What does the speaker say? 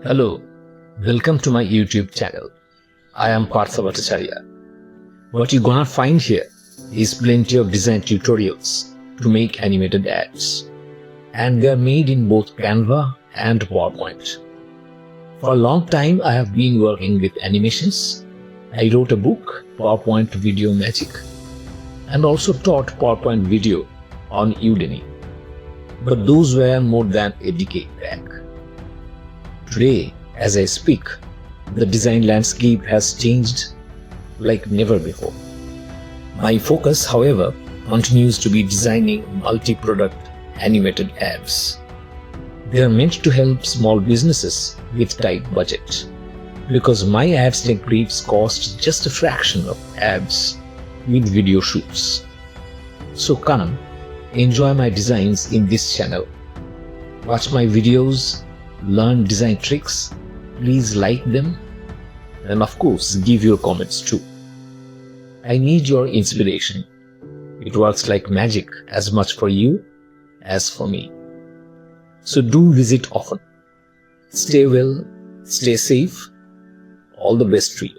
Hello, welcome to my YouTube channel. I am Partha Bhattacharya. What you're gonna find here is plenty of design tutorials to make animated ads. And they are made in both Canva and PowerPoint. For a long time I have been working with animations. I wrote a book, PowerPoint Video Magic, and also taught PowerPoint video on Udemy. But those were more than a decade back. Today, as I speak, the design landscape has changed like never before. My focus, however, continues to be designing multi-product animated ads. They are meant to help small businesses with tight budget, because my ads templates cost just a fraction of ads with video shoots. So come, enjoy my designs in this channel. Watch my videos, learn design tricks, please like them, and of course give your comments too. I need your inspiration. It works like magic as much for you as for me. So do visit often. Stay well, stay safe. All the best to you.